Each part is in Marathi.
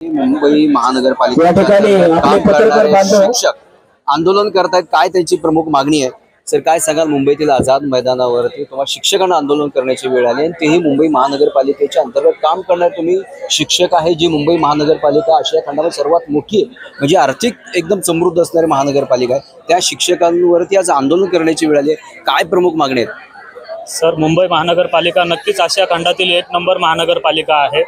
मुंबई महानगरपालिकेत काम करणारे शिक्षक आंदोलन करतायत, काय त्यांची प्रमुख मागणी आहे? सर काय सांगाल? मुंबईतील आझाद मैदानावरती तेव्हा शिक्षकांना आंदोलन करण्याची वेळ आली आणि तेही मुंबई महानगरपालिकेच्या अंतर्गत काम करणारे तुम्ही शिक्षक आहे, जी मुंबई महानगरपालिका आशिया खंडामध्ये सर्वात मोठी आहे, म्हणजे आर्थिक एकदम समृद्ध असणारी महानगरपालिका आहे, त्या शिक्षकांवरती आज आंदोलन करण्याची वेळ आली आहे. काय प्रमुख मागणी आहेत? सर, मुंबई महानगरपालिका नक्कीच आशिया खंडातील 1 नंबर महानगरपालिका आहे,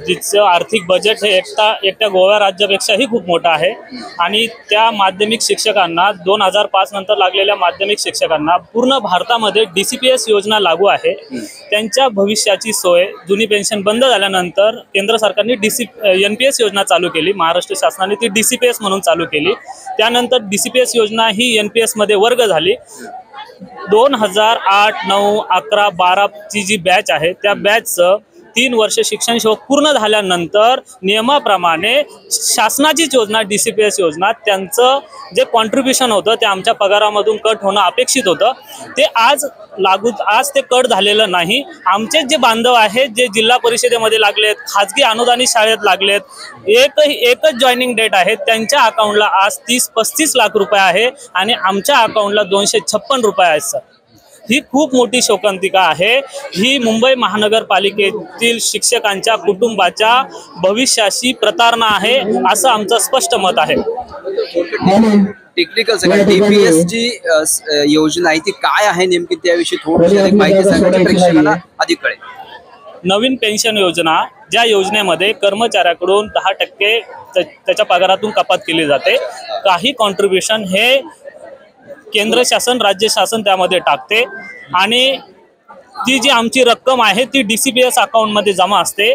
जिचं आर्थिक बजेट हे एकट्या गोवा राज्यापेक्षाही खूप मोठं आहे. आणि त्या माध्यमिक शिक्षकांना 2005 नंतर लागलेल्या माध्यमिक शिक्षकांना पूर्ण भारतामध्ये DCPS योजना लागू आहे. त्यांच्या भविष्याची सोय, जुनी पेन्शन बंद झाल्यानंतर केंद्र सरकारने NPS योजना चालू केली, महाराष्ट्र शासनाने ती DCPS म्हणून चालू केली. त्यानंतर DCPS योजना ही NPS मध्ये वर्ग झाली. 2008, 9, 11, 12 ची जी बॅच आहे त्या बॅचचं 3 वर्ष शिक्षण पूर्ण झाल्यानंतर नियमाप्रमाणे शासनाचीच योजना DCPS योजना त्यांचं जे कॉन्ट्रीब्युशन होतं ते आमच्या पगारामधून कट होणं अपेक्षित होतं, ते आज ते कट झालेलं नाही. आमचे जे बांधव आहेत, जे जिल्हा परिषदेमध्ये लागलेत, खाजगी अनुदानित शाळेत लागलेत, एकच जॉईनिंग डेट आहे, त्यांच्या अकाउंटला आज 30-35 लाख रुपये आहे आणि आमच्या अकाउंटला 256 रुपये आहेत. सर, ही खूप मोठी शोकांतिका आहे. ही मुंबई महानगरपालिकेतील शिक्षकांच्या कुटुंबाच्या भविष्याशी प्रतारणा आहे, असं आमचं स्पष्ट मत आहे. टेक्निकल सगळं DPS जी योजना आहे ती काय आहे नेमकी, त्याविषयी थोडीशी अधिक माहिती सांगा, प्रेक्षकांना अधिक कळेल. नवीन पेन्शन योजना, ज्या योजनेमध्ये कर्मचाऱ्याकडून 10% त्याच्या पगारातून कपात केली जाते. काही कॉन्ट्रीब्युशन हे केंद्र शासन, राज्य शासन त्यामध्ये टाकते आणि ती जी आमची रक्कम आहे ती DCPS अकाउंटमध्ये जमा असते.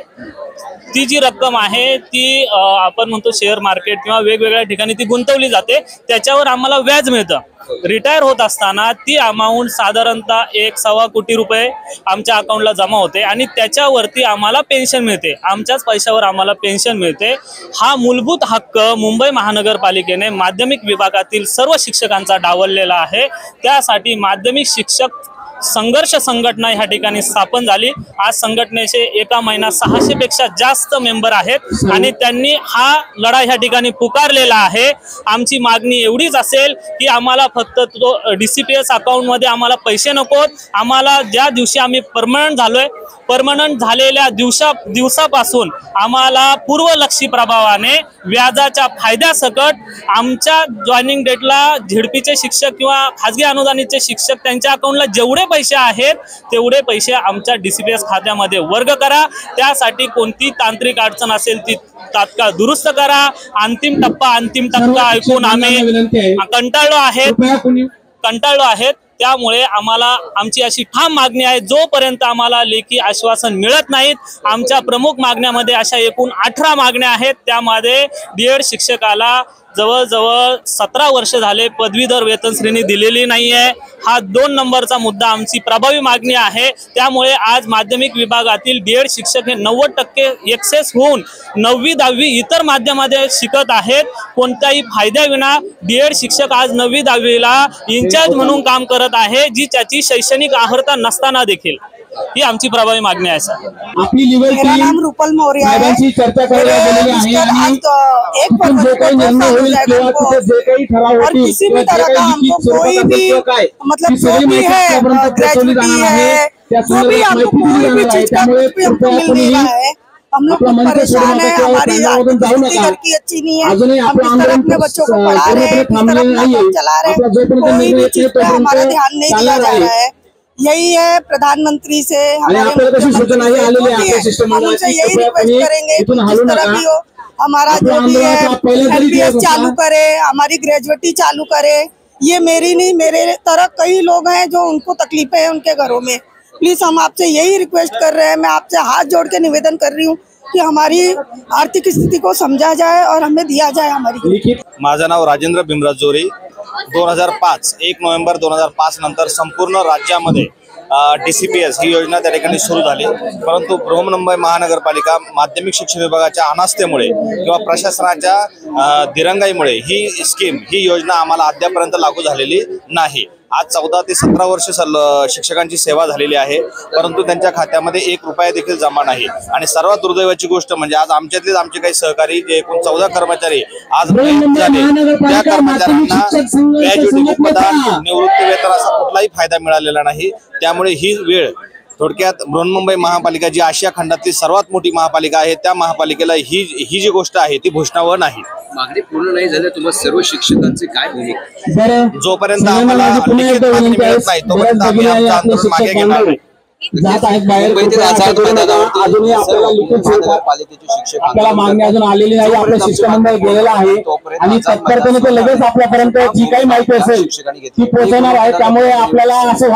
ती जी रक्कम आहे ती आपण म्हणतो शेअर मार्केट किंवा वेगवेगळ्या ठिकाणी ती गुंतवली जाते, त्याच्यावर आम्हाला व्याज मिळतं. रिटायर होत असताना ती अमाऊंट साधारणतः 1.25 कोटी रुपये आमच्या अकाउंटला जमा होते आणि त्याच्यावरती आम्हाला पेन्शन मिळते. आमच्याच पैशावर आम्हाला पेन्शन मिळते. हा मूलभूत हक्क मुंबई महानगरपालिकेने माध्यमिक विभागातील सर्व शिक्षकांचा डावललेला आहे. त्यासाठी माध्यमिक शिक्षक संघर्ष संघटना ह्या ठिकाणी स्थापन झाली. आज संघटनेचे एका महिन्यात 600 पेक्षा जास्त मेंबर आहेत आणि त्यांनी हा लढा ह्या ठिकाणी पुकारलेला आहे. आमची मागणी एवढीच असेल की आम्हाला फक्त तो DCPS अकाउंटमध्ये आम्हाला पैसे नकोत. आम्हाला ज्या दिवशी आम्ही परमनंट झालेल्या दिवसापासून आम्हाला पूर्वलक्षी प्रभावाने व्याजाच्या फायद्यासकट आमच्या जॉईनिंग डेटला झेडपीचे शिक्षक किंवा खाजगी अनुदानितचे शिक्षक त्यांच्या अकाउंटला जेवढे पैसे आहेत तेवढे पैसे आमच्या DCPS खात्यामध्ये वर्ग करा. त्यासाठी कोणती तांत्रिक अडचण असेल ती तात्काळ दुरुस्त करा. अंतिम टप्पा ऐकून आम्ही कंटाळलो आहेत. त्यामुळे आम्हाला आमची अशी ठाम मागणी आहे, जोपर्यंत आम्हाला लेखी आश्वासन मिळत नाहीत. आमच्या प्रमुख मागण्यामध्ये अशा एकूण 18 मागण्या आहेत. त्यामध्ये D.Ed शिक्षकाला जवळजवळ 17 वर्ष झाले पदवीधर वेतन श्रेणी दिलेली नाही आहे. हा 2 नंबरचा मुद्दा आमची प्रभावी मागणी आहे. त्यामुळे आज माध्यमिक विभागातील D.Ed शिक्षक हे 90% एक्सेस होऊन 9वी 10वी इतर माध्यमामध्ये शिकत आहेत. कोणत्याही फायद्याविना D.Ed शिक्षक आज 9वी 10वीला इंचार्ज म्हणून काम करत आहे, जी त्याची शैक्षणिक अर्हता नसताना देखील. ही आमची प्रभावी मागणी आहे. सर, मेरा नाम रूपल मौर्य है। और किसी भी तरह का हमको कोई भी मतलब जो भी है ग्रेजुएटी है, जो भी हमको कोई भी चीज का कुछ भी हमको मिल नहीं रहा है। हम लोग परेशान है, हमारी घर की अच्छी नहीं है। हम इस तरह अपने बच्चों को पढ़ा रहे हैं, इस तरह अपना काम चला रहे हैं, कोई भी चीज पे हमारा ध्यान नहीं दिया जा रहा है। यही है प्रधानमंत्री से हमारे हम उनसे यही रिक्वेस्ट करेंगे, जिस तरह भी हो हमारा जो भी है NPS चालू करे, हमारी ग्रेजुएटी चालू करे। ये मेरी नहीं, मेरे तरह कई लोग हैं जो उनको तकलीफें हैं उनके घरों में। प्लीज हम आपसे यही रिक्वेस्ट कर रहे हैं, मैं आपसे हाथ जोड़ के निवेदन कर रही हूँ कि हमारी आर्थिक स्थिति को समझा जाए और हमें दिया जाए हमारी। माझं नाव राजेंद्र भीमराज जोरी. 1 नोव्हेंबर 2005 नंतर संपूर्ण राज्यामध्ये DCPS ही योजना त्या ठिकाणी सुरू झाली. परंतु बृहन्मुंबई महानगरपालिका माध्यमिक शिक्षण विभागाच्या अनास्थेमुळे किंवा प्रशासनाच्या दिरंगाईमुळे ही योजना आम्हाला अद्यापर्यंत लागू झालेली नाही. आज 14 ते 17 वर्ष शिक्षकांची सेवा झालेली आहे, परंतु त्यांच्या खात्यामध्ये 1 रुपया देखील जमा नाही। आणि सर्वात दुर्दैवाची गोष्ट म्हणजे आज आमच्यातलेच आमचे काही सहकारी जे एकूण 14 कर्मचारी आज मयत झाले, त्या कर्मचाऱ्यांना ग्रॅज्युएटी उपदान, निवृत्ती वेतन असा कुठलाही फायदा मिळालेला नाही। त्यामुळे ही वेळ थोडक्यात बृहन्मुंबई महापालिका जी आशिया खंडातली सर्वात मोठी महापालिका आहे, त्या महापालिकेला ही जी गोष्ट आहे ती भूषणावह नाही। मागणी पूर्ण नाही झाल्या तुम्हाला सर्व शिक्षकांची काय भूमिका? जोपर्यंत आम्हाला लिखित मागणी मिळत नाही तोपर्यंत आम्ही आमचं आंदोलन मागे घेणार नाही। जात आहेत बाहेर. मुंबईतील आझाद मैदानावरती अजूनही आपल्याला लिखित स्वरूपात महानगरपालिकेचे शिक्षक आपल्याला मागणी अजून आलेली नाही. आपलं शिष्टमंडळ गेलेलं आहे आणि तत्परतेने ते लगेच आपल्यापर्यंत जी काही माहिती असेल ती पोहोचवणार आहे. त्यामुळे आपल्याला असं